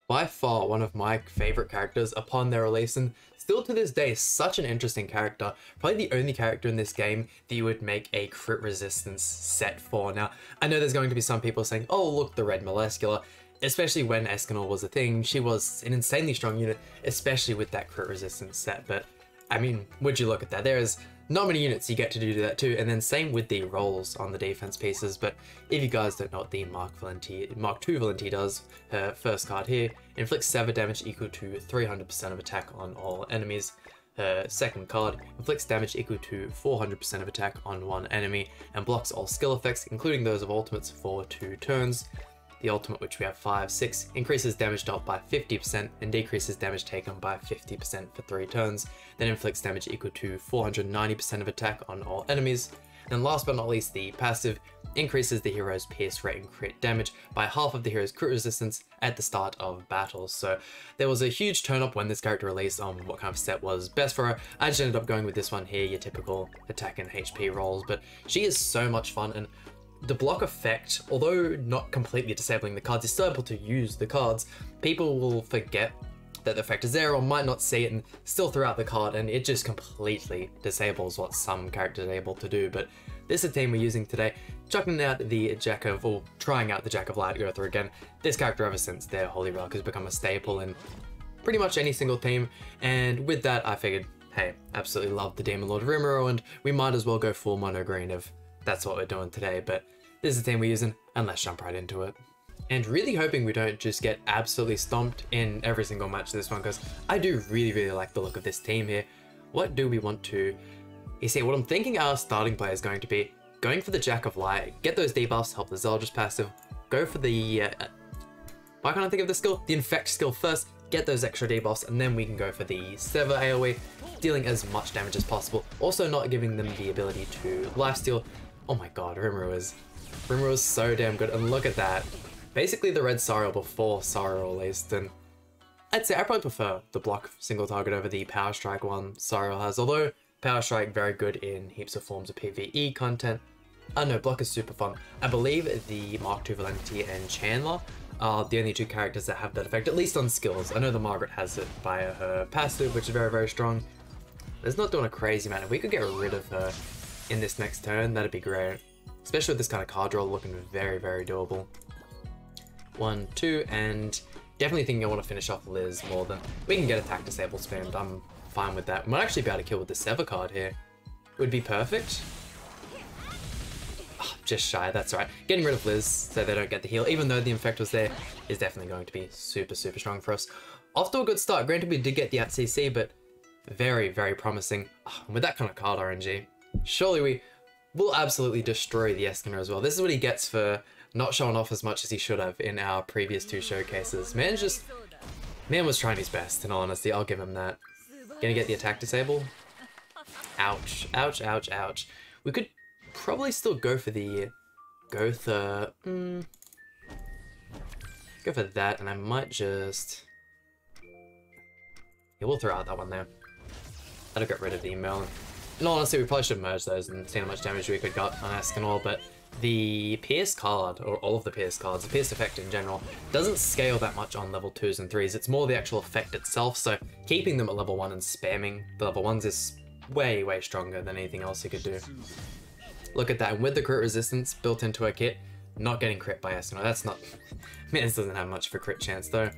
by far one of my favorite characters upon their release, and still to this day such an interesting character. Probably the only character in this game that you would make a crit resistance set for. Now, I know there's going to be some people saying, oh look, the red molecular, especially when Escanor was a thing. She was an insanely strong unit, especially with that crit resistance set, but I mean, would you look at that? There's not many units you get to do that too, and then same with the rolls on the defense pieces. But if you guys don't know what the Mark II Valenti does, her first card here, inflicts 7 damage equal to 300% of attack on all enemies. Her second card inflicts damage equal to 400% of attack on one enemy, and blocks all skill effects, including those of ultimates, for 2 turns. The ultimate, which we have 5, 6, increases damage dealt by 50% and decreases damage taken by 50% for 3 turns, then inflicts damage equal to 490% of attack on all enemies. And last but not least, the passive increases the hero's pierce rate and crit damage by half of the hero's crit resistance at the start of battles. So there was a huge turn up when this character released on what kind of set was best for her. I just ended up going with this one here, your typical attack and HP rolls, but she is so much fun. And the block effect, although not completely disabling the cards, you're still able to use the cards. People will forget that the effect is there or might not see it and still throw out the card, and it just completely disables what some characters are able to do. But this is the team we're using today, chucking out the Jack of, or trying out the Jack of Light to go through again. This character ever since their Holy Relic has become a staple in pretty much any single team, and with that I figured, hey, absolutely love the Demon Lord Rimuru, and we might as well go full mono green if that's what we're doing today. But this is the team we're using, and let's jump right into it. And really hoping we don't just get absolutely stomped in every single match of this one, because I do really like the look of this team here. What do we want to... You see, what I'm thinking our starting play is going to be going for the Jack of Light, get those debuffs, help the Zeldris passive, go for the... why can't I think of the skill? The Infect skill first, get those extra debuffs, and then we can go for the Sever AoE, dealing as much damage as possible, also not giving them the ability to lifesteal. Oh my god, Rimuru is so damn good, and look at that. Basically the red Sariel before Sariel released, and I'd say I probably prefer the block single target over the Power Strike one Sariel has, although Power Strike very good in heaps of forms of PvE content. I don't know, block is super fun. I believe the Mark II Valenti and Chandler are the only 2 characters that have that effect, at least on skills. I know the Margaret has it via her passive, which is very strong. But it's not doing a crazy amount. If we could get rid of her in this next turn, that'd be great. Especially with this kind of card draw looking very doable. 1, 2, and definitely thinking I want to finish off Liz more than... We can get attack disable spammed, I'm fine with that. We might actually be able to kill with the Sever card here. Would be perfect. Oh, just shy, that's right. Getting rid of Liz so they don't get the heal, even though the Infect was there, is definitely going to be super strong for us. Off to a good start. Granted, we did get the ATCC, but very promising. Oh, with that kind of card RNG, surely we will absolutely destroy the Escanor as well. This is what he gets for not showing off as much as he should have in our previous 2 showcases. Man was trying his best, in all honesty, I'll give him that. Gonna get the attack disable. Ouch. We could probably still go for the... Go for that, and I might just... Yeah, we'll throw out that one there. That'll get rid of the email. In all honesty, we probably should merge those and see how much damage we could get on Escanor, but the Pierce card, or all of the Pierce cards, the Pierce effect in general, doesn't scale that much on level 2s and 3s. It's more the actual effect itself, so keeping them at level 1 and spamming the level 1s is way stronger than anything else you could do. Look at that, and with the crit resistance built into a kit, not getting crit by Escanor, that's not... Man, this doesn't have much of a crit chance though.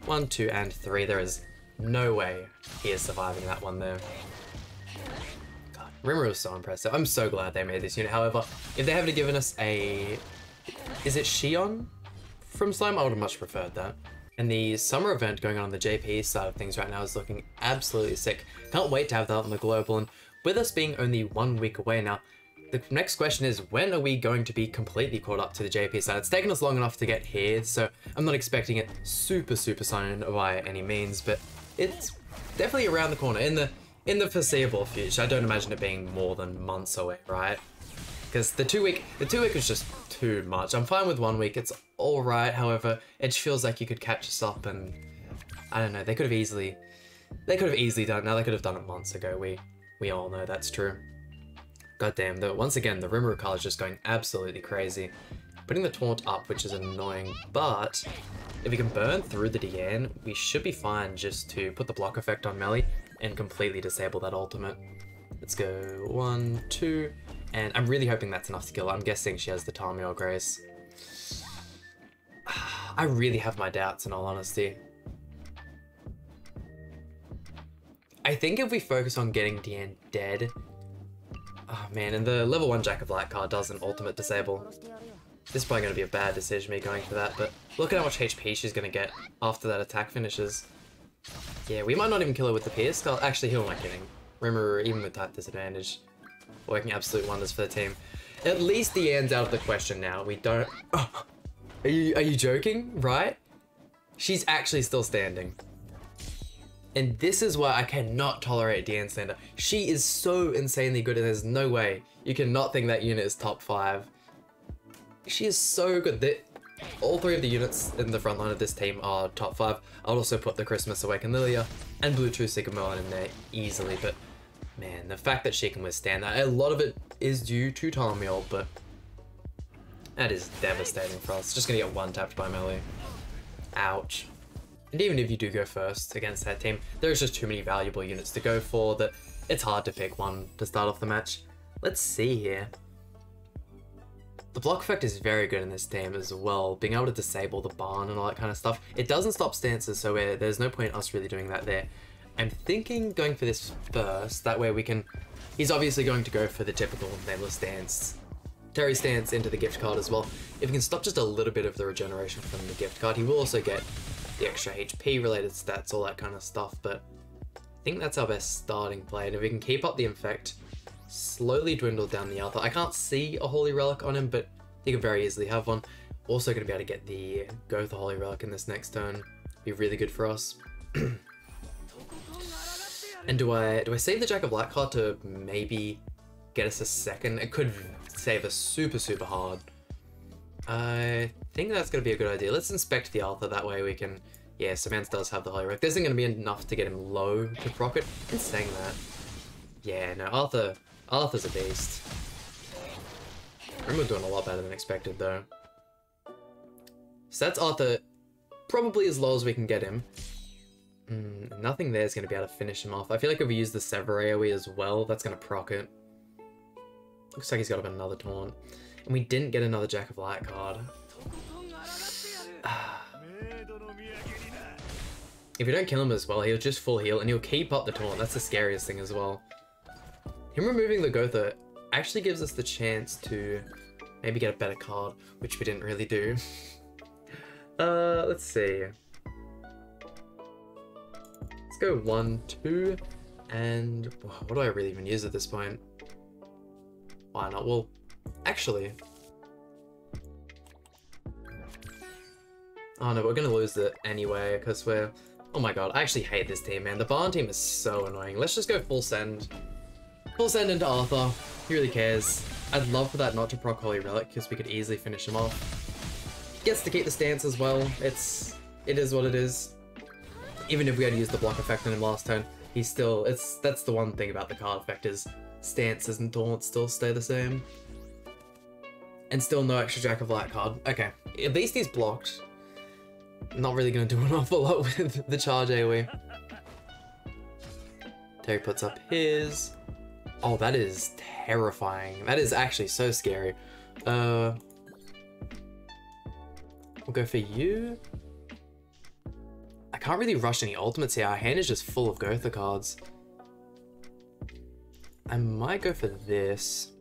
1, 2, and 3, there is no way he is surviving that one there. Rimuru is so impressive. I'm so glad they made this unit. However, if they haven't given us a... Is it Shion from Slime? I would have much preferred that. And the summer event going on the JP side of things right now is looking absolutely sick. Can't wait to have that on the global, and with us being only 1 week away now, the next question is, when are we going to be completely caught up to the JP side? It's taken us long enough to get here, so I'm not expecting it super soon by any means, but it's definitely around the corner. In the foreseeable future, I don't imagine it being more than months away, right? Because the 2 week is just too much. I'm fine with 1 week, it's alright, however, it just feels like you could catch us up and... I don't know, they could have easily done it. Now they could have done it months ago, we all know that's true. Goddamn, though, once again, the Rimuru card is just going absolutely crazy. Putting the taunt up, which is annoying, but If we can burn through the Diane, we should be fine just to put the block effect on melee and completely disable that ultimate. Let's go 1, 2, and I'm really hoping that's enough to kill. I'm guessing she has the Tamio Grace. I really have my doubts in all honesty. I think if we focus on getting Diane dead, oh man, and the level 1 Jack of Light card doesn't ultimate disable. This is probably going to be a bad decision me going for that, but look at how much HP she's going to get after that attack finishes. Yeah, we might not even kill her with the Pierce. Actually, who am I kidding? Remember, even with type disadvantage, working absolute wonders for the team. At least the end's out of the question now. We don't... Oh, are you joking? Right? She's actually still standing. And this is why I cannot tolerate Diane Slander. She is so insanely good and there's no way you cannot think that unit is top 5. She is so good. All 3 of the units in the front line of this team are top 5. I'll also put the Christmas Awakened Lilia and Blue True Sigma in there easily, but man, the fact that she can withstand that, a lot of it is due to Tamio, but that is devastating for us. Just gonna get one tapped by melee. Ouch. And even if you do go first against that team, there's just too many valuable units to go for that it's hard to pick one to start off the match. Let's see here. The block effect is very good in this team as well, being able to disable the barn and all that kind of stuff. It doesn't stop stances, so there's no point us really doing that there. I'm thinking going for this first, that way we can... He's obviously going to go for the typical nameless stance. Terry stance into the gift card as well. If he can stop just a little bit of the regeneration from the gift card, he will also get the extra HP related stats, all that kind of stuff, but I think that's our best starting play. And if we can keep up the infect, slowly dwindle down the Alpha. I can't see a Holy Relic on him, but he could very easily have one. Also going to be able to get the go with the Holy Relic in this next turn. Be really good for us. And do I save the Jack of Light card to maybe get us a second? It could save us super hard. I think that's going to be a good idea. Let's inspect the Alpha, that way we can... Yeah, Samantha does have the Holy Relic. There isn't going to be enough to get him low to proc it. In saying that, yeah, no, Arthur's a beast. We're doing a lot better than expected though. So that's Arthur, probably as low as we can get him. Nothing there is going to be able to finish him off. I feel like if we use the Sever AoE as well, that's going to proc it. Looks like he's got up another taunt. And we didn't get another Jack of Light card. If we don't kill him as well, he'll just full heal and he'll keep up the taunt. That's the scariest thing as well. Him removing the Gotha actually gives us the chance to maybe get a better card, which we didn't really do. Let's see. Let's go 1, 2, and what do I really even use at this point? Why not? Well, actually... Oh no, we're gonna lose it anyway, because we're... Oh my god, I actually hate this team, man. The Barn team is so annoying. Let's just go full send. Full send into Arthur. He really cares. I'd love for that not to proc Holy Relic, because we could easily finish him off. Gets to keep the stance as well. It is what it is. Even if we had to use the block effect on him last turn, he's still... That's the one thing about the card effect is stances and taunts still stay the same. And still no extra Jack of Light card. Okay, at least he's blocked. Not really going to do an awful lot with the charge AoE. Terry puts up his... Oh, that is terrifying. That is actually so scary. We'll go for you. I can't really rush any ultimates here. Our hand is just full of Gotha cards. I might go for this.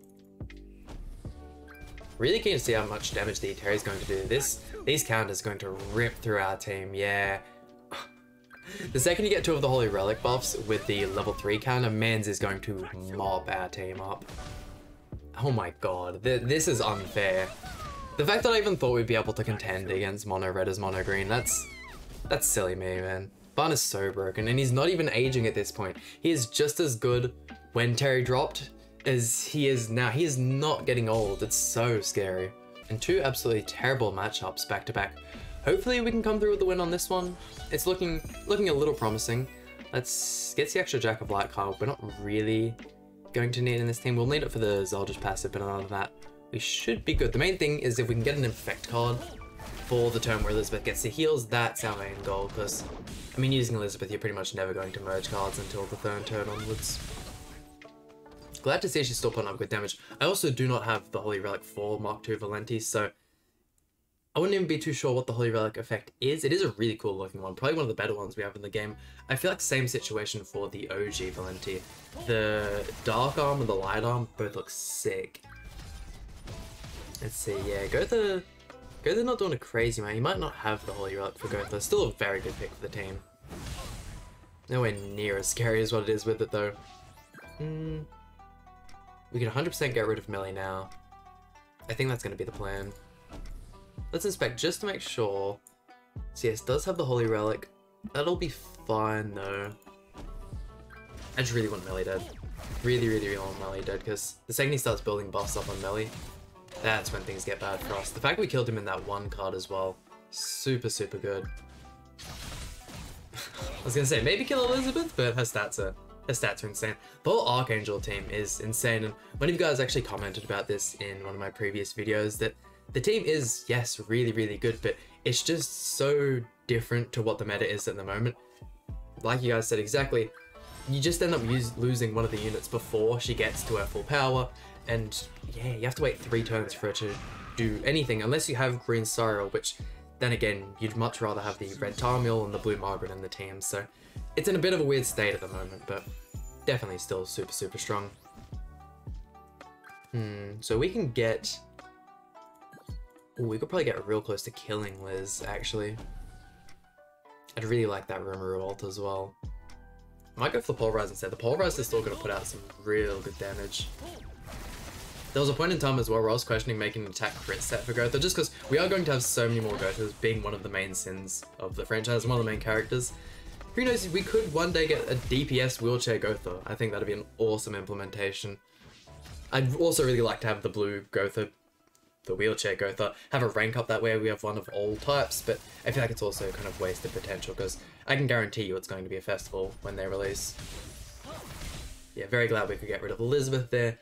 Really keen to see how much damage the Terry's going to do. These counters are going to rip through our team, yeah. The second you get 2 of the Holy Relic buffs with the level 3 counter, Mans is going to mop our team up. Oh my god, this is unfair. The fact that I even thought we'd be able to contend against mono red as mono green, that's silly me, man. Barn is so broken, and he's not even aging at this point. He is just as good when Terry dropped as he is now. He is not getting old. It's so scary. And 2 absolutely terrible matchups back to back. Hopefully we can come through with the win on this one. It's looking a little promising. Let's get the extra Jack of Light card. We're not really going to need it in this team. We'll need it for the Zeldritch passive, but other than that, we should be good. The main thing is if we can get an infect card, for the turn where Elizabeth gets the heals, that's our main goal, because, I mean, using Elizabeth, you're pretty much never going to merge cards until the third turn onwards. Glad to see she's still putting up good damage. I also do not have the Holy Relic for Mark II Valenti, so I wouldn't even be too sure what the Holy Relic effect is. It is a really cool looking one, probably one of the better ones we have in the game. I feel like same situation for the OG Valenti. The Dark Arm and the Light Arm both look sick. Let's see, yeah, Gotha not doing a crazy man. He might not have the Holy Relic for Gotha. Still a very good pick for the team. Nowhere near as scary as what it is with it though. We can 100% get rid of melee now. I think that's going to be the plan. Let's inspect just to make sure. So yes, does have the Holy Relic. That'll be fine though. I just really want melee dead. Really want melee dead, because the second he starts building buffs up on melee, that's when things get bad for us. The fact we killed him in that one card as well, super good. I was gonna say maybe kill Elizabeth, but her stats are insane. The whole Archangel team is insane, and one of you guys actually commented about this in one of my previous videos, that the team is, yes, really good, but it's just so different to what the meta is at the moment. Like you guys said exactly, you just end up losing one of the units before she gets to her full power, and yeah, you have to wait 3 turns for her to do anything, unless you have Green Cyril, which then again, you'd much rather have the Red Tarmiel and the Blue Margaret in the team, so it's in a bit of a weird state at the moment, but definitely still super strong. So we can get... Ooh, we could probably get real close to killing Liz, actually. I'd really like that Rimuru ult as well. I might go for the Pulverize instead. The Pulverize is still going to put out some real good damage. There was a point in time as well where I was questioning making an attack crit set for Gotha, just because we are going to have so many more Gothas, being one of the main sins of the franchise, one of the main characters. Who knows, we could one day get a DPS wheelchair Gotha. I think that'd be an awesome implementation. I'd also really like to have the blue Gotha, the wheelchair Gotha, have a rank up that way. We have one of all types, but I feel like it's also kind of wasted potential, because I can guarantee you it's going to be a festival when they release. Yeah, very glad we could get rid of Elizabeth there.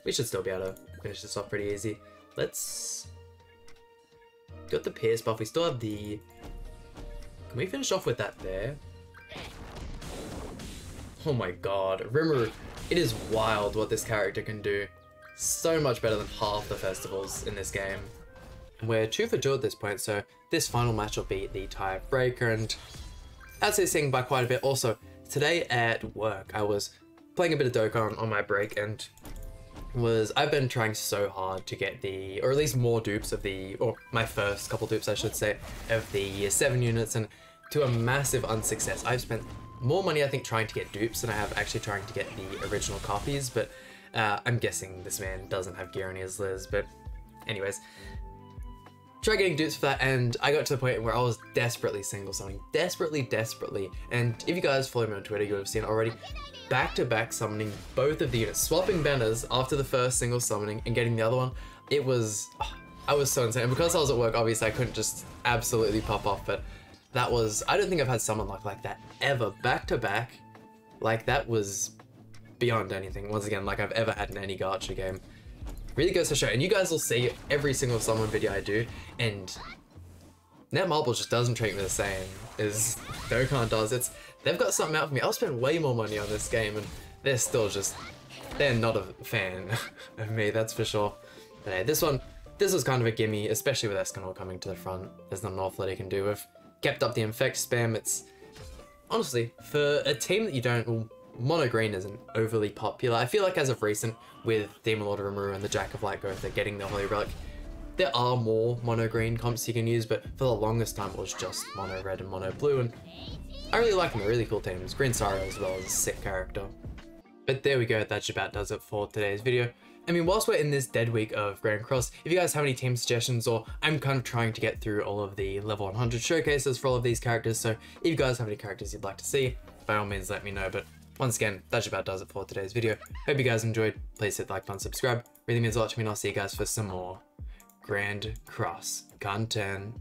We should still be able to finish this off pretty easy. Let's... Got the Pierce buff, we still have the... Can we finish off with that there? Oh my god, Rimuru, it is wild what this character can do. So much better than half the festivals in this game. We're 2 for 2 at this point, so this final match will be the tiebreaker, and as they're seeing by quite a bit. Also, today at work, I was playing a bit of Dokkan on my break, and I've been trying so hard to get the, or at least more dupes of the, or my first couple dupes I should say, of the Year 7 units, and to a massive unsuccess. I've spent more money I think trying to get dupes than I have actually trying to get the original copies, but I'm guessing this man doesn't have gear on his Liz, but anyways. Try getting dupes for that, and I got to the point where I was desperately single summoning. Desperately. And if you guys follow me on Twitter, you would have seen it already. Back-to-back summoning both of the units, swapping banners after the first single summoning and getting the other one. It was... I was so insane. And because I was at work, obviously I couldn't just absolutely pop off, but that was... I don't think I've had someone like that ever. Back-to-back. Like, that was beyond anything, once again, like I've ever had in any gacha game. Really goes to show, and you guys will see every single summon video I do, and Netmarble just doesn't treat me the same as Dokkan does. They've got something out for me. I'll spend way more money on this game, and they're still just, they're not a fan of me, that's for sure. But hey, this was kind of a gimme, especially with Escanor coming to the front. There's not an awful lot he can do. We've kept up the infect spam. It's, honestly, for a team that you don't, well, Mono Green isn't overly popular. I feel like as of recent, with Demon Lord Rimuru and the Jack of Light Gotha getting the Holy Relic, there are more Mono Green comps you can use, but for the longest time it was just Mono Red and Mono Blue, and I really like them. They're really cool teams. Green Cyril as well is a sick character. But there we go, that just about does it for today's video. I mean, whilst we're in this dead week of Grand Cross, if you guys have any team suggestions, or I'm kind of trying to get through all of the level 100 showcases for all of these characters, so if you guys have any characters you'd like to see, by all means let me know. But once again, that just about does it for today's video. Hope you guys enjoyed. Please hit the like button, subscribe. Really means a lot to me, and I'll see you guys for some more Grand Cross content.